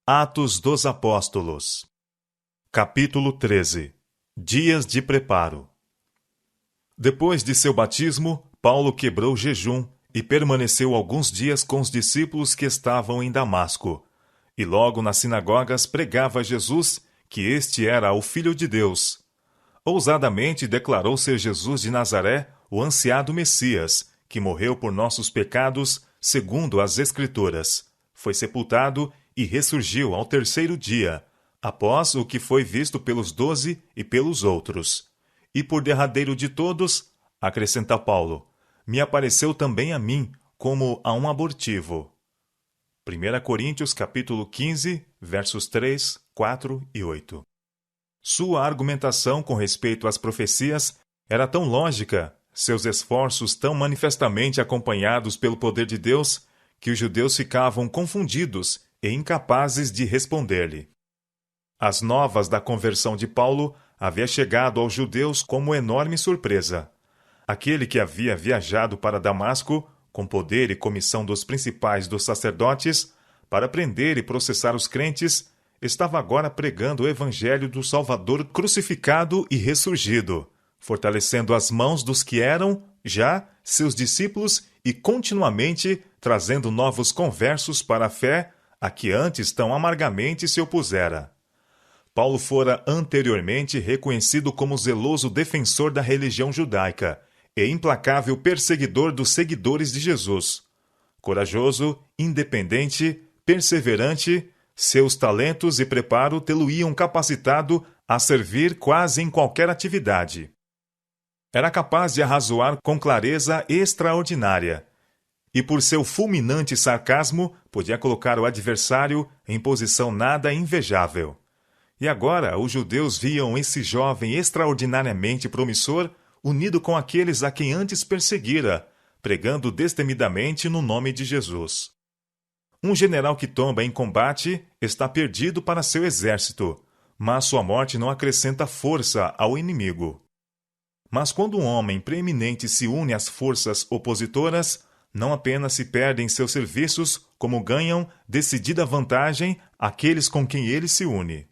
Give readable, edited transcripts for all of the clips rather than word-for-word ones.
Atos dos Apóstolos. Capítulo 13. Dias de preparo. Depois de seu batismo, Paulo quebrou o jejum e permaneceu alguns dias com os discípulos que estavam em Damasco. E logo nas sinagogas pregava Jesus que este era o Filho de Deus. Ousadamente declarou ser Jesus de Nazaré o ansiado Messias, que morreu por nossos pecados, segundo as Escrituras. Foi sepultado e ressurgiu ao terceiro dia, após o que foi visto pelos 12 e pelos outros. E por derradeiro de todos, acrescenta Paulo, me apareceu também a mim, como a um abortivo. 1 Coríntios capítulo 15, versos 3, 4 e 8. Sua argumentação com respeito às profecias era tão lógica, seus esforços tão manifestamente acompanhados pelo poder de Deus, que os judeus ficavam confundidos e incapazes de responder-lhe. As novas da conversão de Paulo havia chegado aos judeus como enorme surpresa. Aquele que havia viajado para Damasco, com poder e comissão dos principais dos sacerdotes, para prender e processar os crentes, estava agora pregando o evangelho do Salvador crucificado e ressurgido, fortalecendo as mãos dos que eram, já, seus discípulos e continuamente trazendo novos conversos para a fé a que antes tão amargamente se opusera. Paulo fora anteriormente reconhecido como zeloso defensor da religião judaica e implacável perseguidor dos seguidores de Jesus. Corajoso, independente, perseverante, seus talentos e preparo tê-lo-iam capacitado a servir quase em qualquer atividade. Era capaz de arrazoar com clareza extraordinária, e por seu fulminante sarcasmo podia colocar o adversário em posição nada invejável. E agora os judeus viam esse jovem extraordinariamente promissor unido com aqueles a quem antes perseguira, pregando destemidamente no nome de Jesus. Um general que tomba em combate está perdido para seu exército, mas sua morte não acrescenta força ao inimigo. Mas quando um homem preeminente se une às forças opositoras, não apenas se perdem seus serviços, como ganham decidida vantagem aqueles com quem ele se une.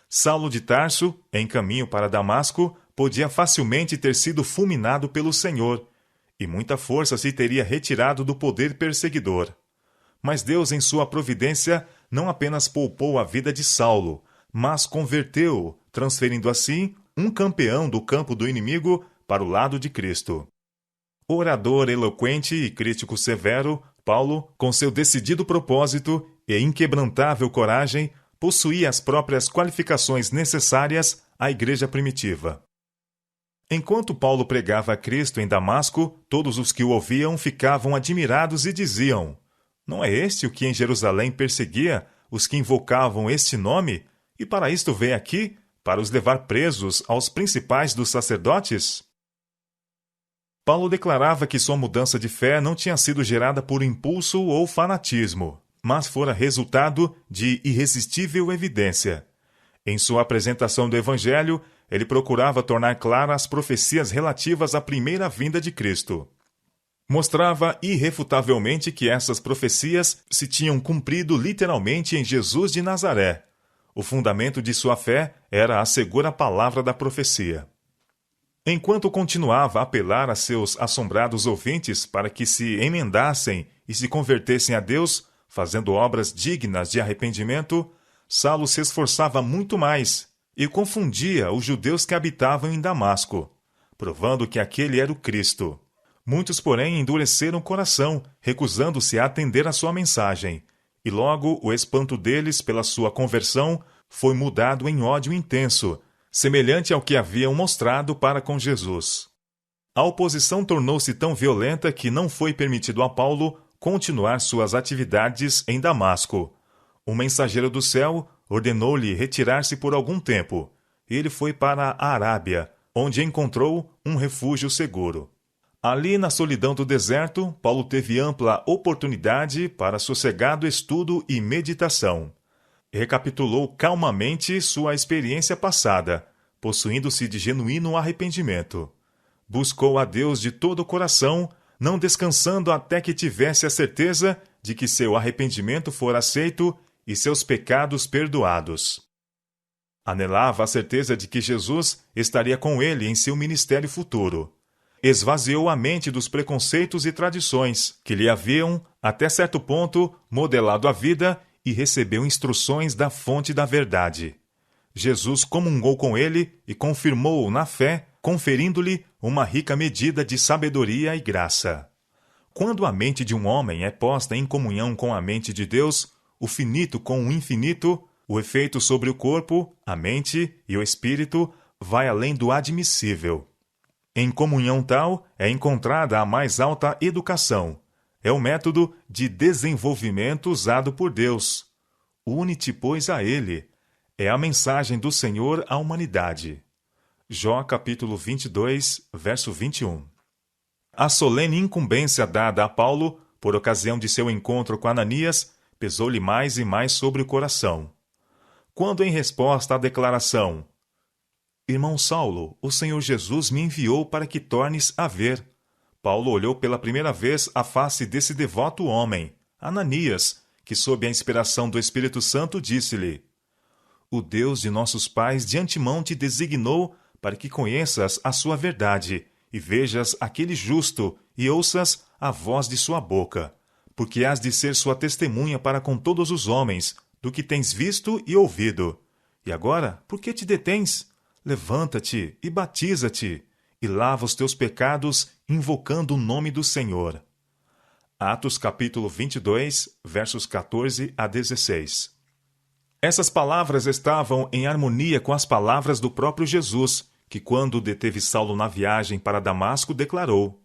Saulo de Tarso, em caminho para Damasco, podia facilmente ter sido fulminado pelo Senhor, e muita força se teria retirado do poder perseguidor. Mas Deus, em sua providência, não apenas poupou a vida de Saulo, mas converteu-o, transferindo assim um campeão do campo do inimigo para o lado de Cristo. Orador eloquente e crítico severo, Paulo, com seu decidido propósito e inquebrantável coragem, possuía as próprias qualificações necessárias à igreja primitiva. Enquanto Paulo pregava a Cristo em Damasco, todos os que o ouviam ficavam admirados e diziam: não é este o que em Jerusalém perseguia os que invocavam este nome, e para isto veio aqui, para os levar presos aos principais dos sacerdotes? Paulo declarava que sua mudança de fé não tinha sido gerada por impulso ou fanatismo, mas fora resultado de irresistível evidência. Em sua apresentação do Evangelho, ele procurava tornar claras as profecias relativas à primeira vinda de Cristo. Mostrava irrefutavelmente que essas profecias se tinham cumprido literalmente em Jesus de Nazaré. O fundamento de sua fé era a segura palavra da profecia. Enquanto continuava a apelar a seus assombrados ouvintes para que se emendassem e se convertessem a Deus, fazendo obras dignas de arrependimento, Saulo se esforçava muito mais e confundia os judeus que habitavam em Damasco, provando que aquele era o Cristo. Muitos, porém, endureceram o coração, recusando-se a atender a sua mensagem, e logo o espanto deles pela sua conversão foi mudado em ódio intenso, semelhante ao que haviam mostrado para com Jesus. A oposição tornou-se tão violenta que não foi permitido a Paulo continuar suas atividades em Damasco. Um mensageiro do céu ordenou-lhe retirar-se por algum tempo, e ele foi para a Arábia, onde encontrou um refúgio seguro. Ali, na solidão do deserto, Paulo teve ampla oportunidade para sossegado estudo e meditação. Recapitulou calmamente sua experiência passada, possuindo-se de genuíno arrependimento. Buscou a Deus de todo o coração, não descansando até que tivesse a certeza de que seu arrependimento fora aceito e seus pecados perdoados. Anelava a certeza de que Jesus estaria com ele em seu ministério futuro. Esvaziou a mente dos preconceitos e tradições que lhe haviam, até certo ponto, modelado a vida e recebeu instruções da fonte da verdade. Jesus comungou com ele e confirmou-o na fé, conferindo-lhe uma rica medida de sabedoria e graça. Quando a mente de um homem é posta em comunhão com a mente de Deus, o finito com o infinito, o efeito sobre o corpo, a mente e o espírito vai além do admissível. Em comunhão tal é encontrada a mais alta educação. É o método de desenvolvimento usado por Deus. Une-te, pois, a Ele. É a mensagem do Senhor à humanidade. Jó capítulo 22, verso 21. A solene incumbência dada a Paulo, por ocasião de seu encontro com Ananias, pesou-lhe mais e mais sobre o coração. Quando, em resposta à declaração, Irmão Saulo, o Senhor Jesus me enviou para que tornes a ver, Paulo olhou pela primeira vez a face desse devoto homem, Ananias, que, sob a inspiração do Espírito Santo, disse-lhe: O Deus de nossos pais de antemão te designou para que conheças a sua verdade e vejas aquele justo e ouças a voz de sua boca, porque hás de ser sua testemunha para com todos os homens do que tens visto e ouvido. E agora, por que te detens? Levanta-te e batiza-te, e lava os teus pecados, invocando o nome do Senhor. Atos capítulo 22, versos 14 a 16. Essas palavras estavam em harmonia com as palavras do próprio Jesus, que, quando deteve Saulo na viagem para Damasco, declarou: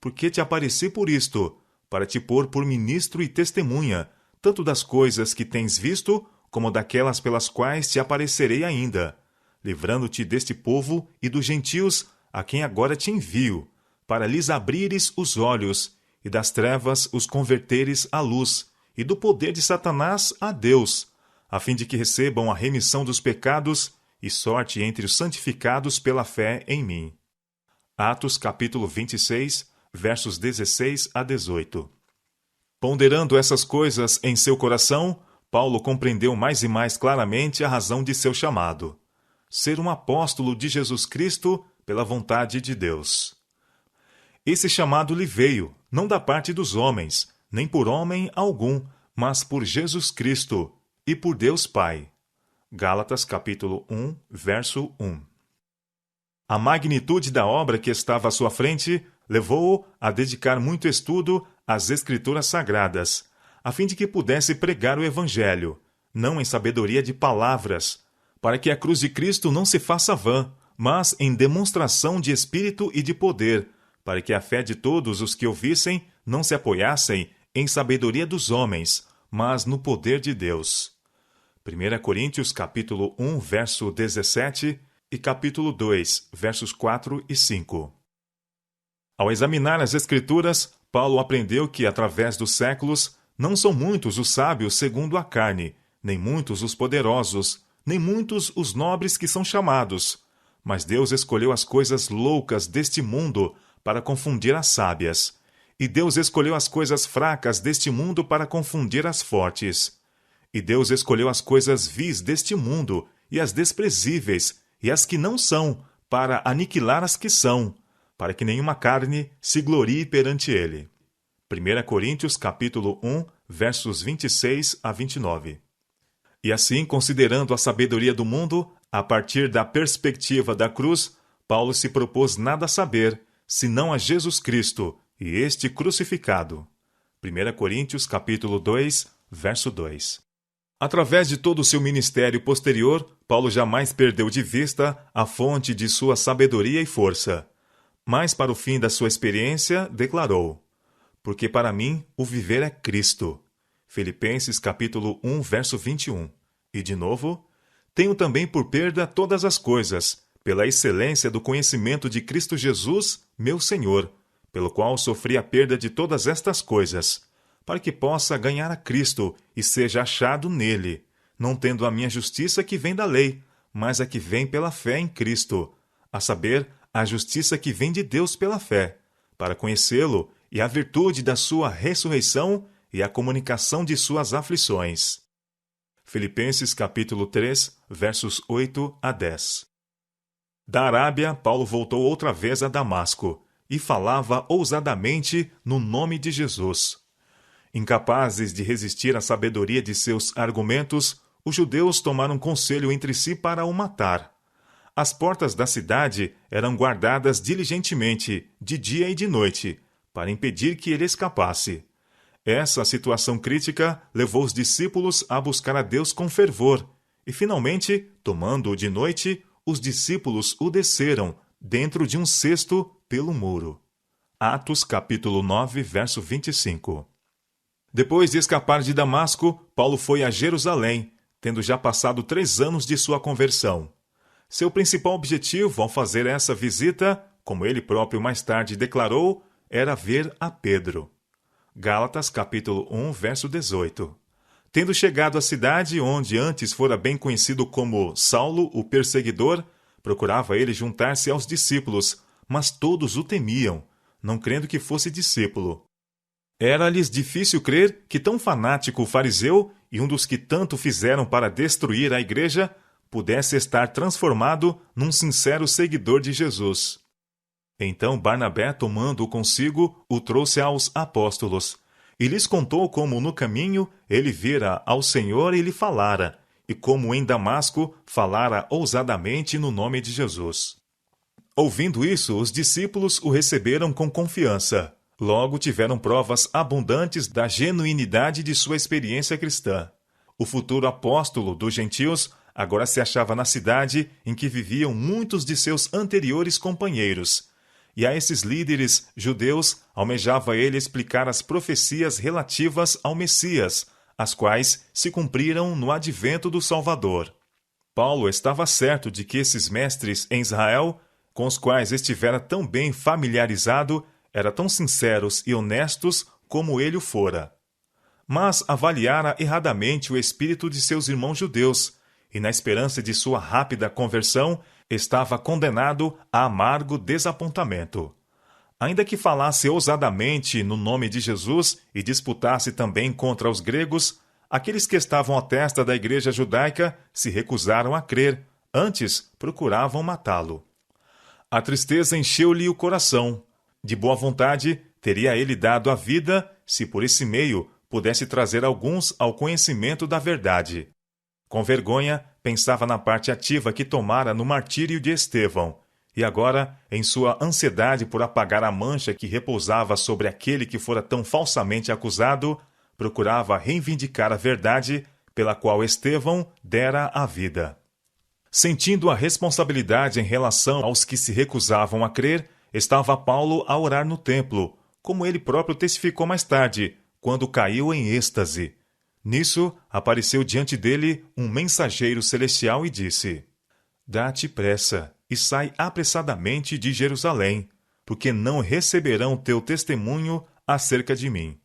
Porque te apareci por isto, para te pôr por ministro e testemunha, tanto das coisas que tens visto, como daquelas pelas quais te aparecerei ainda, livrando-te deste povo e dos gentios, a quem agora te envio, para lhes abrires os olhos, e das trevas os converteres à luz, e do poder de Satanás a Deus, a fim de que recebam a remissão dos pecados e sorte entre os santificados pela fé em mim. Atos capítulo 26, versos 16 a 18. Ponderando essas coisas em seu coração, Paulo compreendeu mais e mais claramente a razão de seu chamado: ser um apóstolo de Jesus Cristo pela vontade de Deus. Esse chamado lhe veio, não da parte dos homens, nem por homem algum, mas por Jesus Cristo e por Deus Pai. Gálatas capítulo 1, verso 1. A magnitude da obra que estava à sua frente levou-o a dedicar muito estudo às Escrituras Sagradas, a fim de que pudesse pregar o Evangelho, não em sabedoria de palavras, para que a cruz de Cristo não se faça vã, mas em demonstração de espírito e de poder, para que a fé de todos os que ouvissem não se apoiassem em sabedoria dos homens, mas no poder de Deus. 1 Coríntios capítulo 1, verso 17 e capítulo 2, versos 4 e 5. Ao examinar as Escrituras, Paulo aprendeu que, através dos séculos, não são muitos os sábios segundo a carne, nem muitos os poderosos, nem muitos os nobres que são chamados, mas Deus escolheu as coisas loucas deste mundo para confundir as sábias, e Deus escolheu as coisas fracas deste mundo para confundir as fortes. E Deus escolheu as coisas vis deste mundo, e as desprezíveis, e as que não são, para aniquilar as que são, para que nenhuma carne se glorie perante ele. 1 Coríntios capítulo 1, versos 26 a 29. E assim, considerando a sabedoria do mundo, a partir da perspectiva da cruz, Paulo se propôs nada saber, senão a Jesus Cristo, e este crucificado. 1 Coríntios capítulo 2, verso 2. Através de todo o seu ministério posterior, Paulo jamais perdeu de vista a fonte de sua sabedoria e força. Mas para o fim da sua experiência, declarou: Porque para mim o viver é Cristo. Filipenses capítulo 1, verso 21. E de novo: Tenho também por perda todas as coisas, pela excelência do conhecimento de Cristo Jesus, meu Senhor, pelo qual sofri a perda de todas estas coisas, para que possa ganhar a Cristo e seja achado nele, não tendo a minha justiça que vem da lei, mas a que vem pela fé em Cristo, a saber, a justiça que vem de Deus pela fé, para conhecê-lo e a virtude da sua ressurreição e a comunicação de suas aflições. Filipenses capítulo 3, versos 8 a 10. Da Arábia, Paulo voltou outra vez a Damasco e falava ousadamente no nome de Jesus. Incapazes de resistir à sabedoria de seus argumentos, os judeus tomaram conselho entre si para o matar. As portas da cidade eram guardadas diligentemente, de dia e de noite, para impedir que ele escapasse. Essa situação crítica levou os discípulos a buscar a Deus com fervor, e finalmente, tomando-o de noite, os discípulos o desceram, dentro de um cesto, pelo muro. Atos capítulo 9, verso 25. Depois de escapar de Damasco, Paulo foi a Jerusalém, tendo já passado 3 anos de sua conversão. Seu principal objetivo ao fazer essa visita, como ele próprio mais tarde declarou, era ver a Pedro. Gálatas capítulo 1, verso 18. Tendo chegado à cidade onde antes fora bem conhecido como Saulo, o perseguidor, procurava ele juntar-se aos discípulos, mas todos o temiam, não crendo que fosse discípulo. Era-lhes difícil crer que tão fanático fariseu e um dos que tanto fizeram para destruir a igreja pudesse estar transformado num sincero seguidor de Jesus. Então Barnabé, tomando-o consigo, o trouxe aos apóstolos, e lhes contou como no caminho ele vira ao Senhor e lhe falara, e como em Damasco falara ousadamente no nome de Jesus. Ouvindo isso, os discípulos o receberam com confiança. Logo tiveram provas abundantes da genuinidade de sua experiência cristã. O futuro apóstolo dos gentios agora se achava na cidade em que viviam muitos de seus anteriores companheiros, e a esses líderes judeus almejava ele explicar as profecias relativas ao Messias, as quais se cumpriram no advento do Salvador. Paulo estava certo de que esses mestres em Israel, com os quais estivera tão bem familiarizado, eram tão sinceros e honestos como ele o fora. Mas avaliara erradamente o espírito de seus irmãos judeus, e na esperança de sua rápida conversão, estava condenado a amargo desapontamento. Ainda que falasse ousadamente no nome de Jesus e disputasse também contra os gregos, aqueles que estavam à testa da igreja judaica se recusaram a crer, antes procuravam matá-lo. A tristeza encheu-lhe o coração. De boa vontade, teria ele dado a vida, se por esse meio pudesse trazer alguns ao conhecimento da verdade. Com vergonha, pensava na parte ativa que tomara no martírio de Estevão, e agora, em sua ansiedade por apagar a mancha que repousava sobre aquele que fora tão falsamente acusado, procurava reivindicar a verdade pela qual Estevão dera a vida. Sentindo a responsabilidade em relação aos que se recusavam a crer, estava Paulo a orar no templo, como ele próprio testificou mais tarde, quando caiu em êxtase. Nisso, apareceu diante dele um mensageiro celestial e disse: Dá-te pressa e sai apressadamente de Jerusalém, porque não receberão teu testemunho acerca de mim.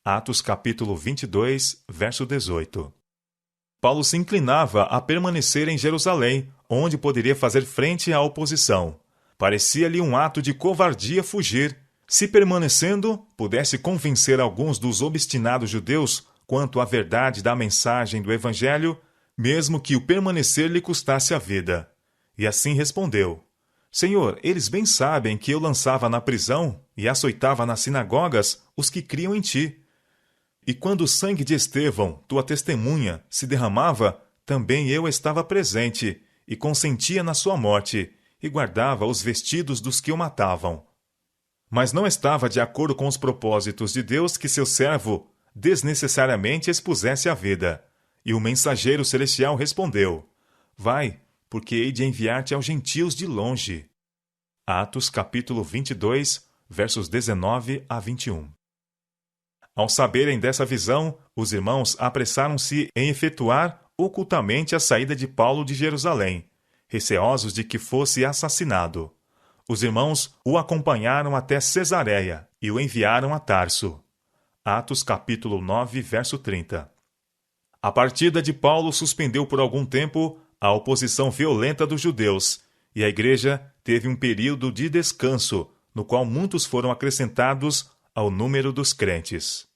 Atos capítulo 22, verso 18. Paulo se inclinava a permanecer em Jerusalém, onde poderia fazer frente à oposição. Parecia-lhe um ato de covardia fugir. Se permanecendo, pudesse convencer alguns dos obstinados judeus quanto à verdade da mensagem do Evangelho, mesmo que o permanecer lhe custasse a vida. E assim respondeu: Senhor, eles bem sabem que eu lançava na prisão e açoitava nas sinagogas os que criam em ti. E quando o sangue de Estevão, tua testemunha, se derramava, também eu estava presente, e consentia na sua morte, e guardava os vestidos dos que o matavam. Mas não estava de acordo com os propósitos de Deus que seu servo desnecessariamente expusesse a vida. E o mensageiro celestial respondeu: Vai, porque hei de enviar-te aos gentios de longe. Atos capítulo 22, versos 19 a 21. Ao saberem dessa visão, os irmãos apressaram-se em efetuar ocultamente a saída de Paulo de Jerusalém, receosos de que fosse assassinado. Os irmãos o acompanharam até Cesareia e o enviaram a Tarso. Atos capítulo 9, verso 30. A partida de Paulo suspendeu por algum tempo a oposição violenta dos judeus, e a igreja teve um período de descanso, no qual muitos foram acrescentados ao número dos crentes.